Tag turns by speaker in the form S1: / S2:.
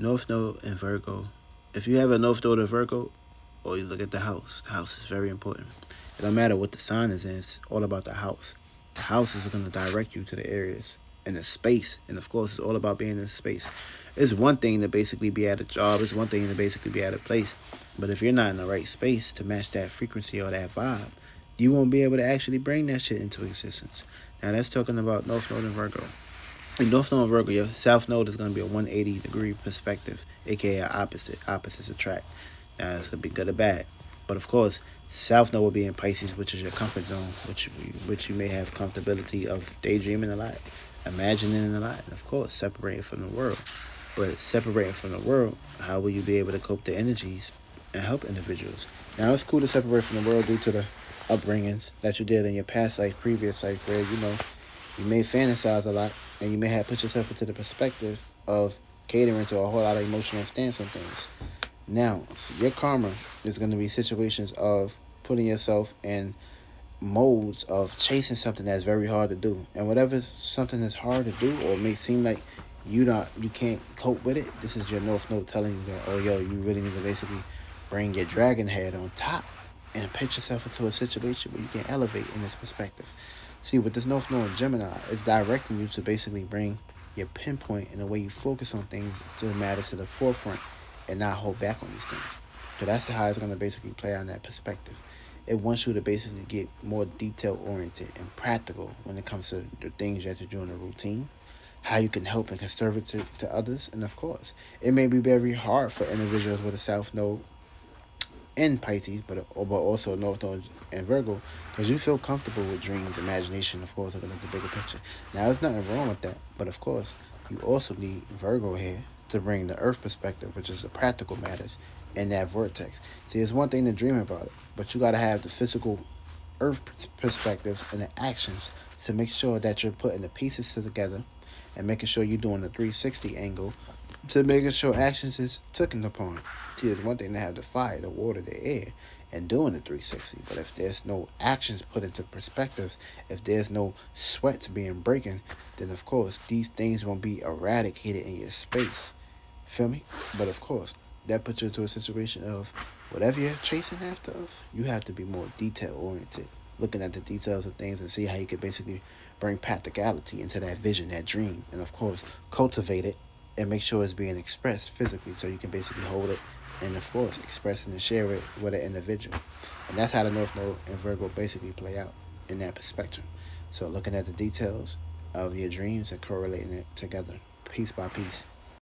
S1: North Node and Virgo. If you have a North Node in Virgo, or you look at the house is very important. It don't matter what the sign is in, it's all about the house. The house is going to direct you to the areas and the space. And of course, it's all about being in space. It's one thing to basically be at a job, it's one thing to basically be at a place. But if you're not in the right space to match that frequency or that vibe, you won't be able to actually bring that shit into existence. Now, that's talking about North Node and Virgo. In North Node and Virgo, your South Node is going to be a 180-degree perspective, aka opposite. Opposites attract. Now, it's going to be good or bad. But of course, South Node will be in Pisces, which is your comfort zone, which you may have comfortability of daydreaming a lot, imagining a lot, and of course, separating from the world. But separating from the world, how will you be able to cope the energies and help individuals? Now, it's cool to separate from the world due to the upbringings that you did in your past life, previous life, where you may fantasize a lot, and you may have put yourself into the perspective of catering to a whole lot of emotional stance on things. Now, your karma is going to be situations of putting yourself in modes of chasing something that's very hard to do. And whatever something that's hard to do or may seem like you can't cope with it, this is your North Node telling you that, oh yo, you really need to basically bring your dragon head on top and pitch yourself into a situation where you can elevate in this perspective. See, with this North Node in Gemini, it's directing you to basically bring your pinpoint and the way you focus on things to matter to the forefront and not hold back on these things. So that's how it's going to basically play out in that perspective. It wants you to basically get more detail oriented and practical when it comes to the things you have to do in a routine, how you can help and conserve it to others, and of course, it may be very hard for individuals with a South Node in Pisces, but also North Node and Virgo, because you feel comfortable with dreams, imagination, of course, looking at the bigger picture. Now, there's nothing wrong with that, but of course, you also need Virgo here to bring the Earth perspective, which is the practical matters, in that vortex. See, it's one thing to dream about it, but you got to have the physical Earth perspectives and the actions to make sure that you're putting the pieces together and making sure you're doing the 360 angle to making sure actions is taken upon. See, it's one thing to have the fire, the water, the air, and doing the 360. But if there's no actions put into perspectives, if there's no sweats being breaking, then of course these things won't be eradicated in your space. Feel me? But of course, that puts you into a situation of whatever you're chasing after of, you have to be more detail oriented, looking at the details of things and see how you can basically bring practicality into that vision, that dream, and of course cultivate it and make sure it's being expressed physically so you can basically hold it and of course express and share it with an individual. And that's how the North Node and Virgo basically play out in that perspective. So looking at the details of your dreams and correlating it together piece by piece.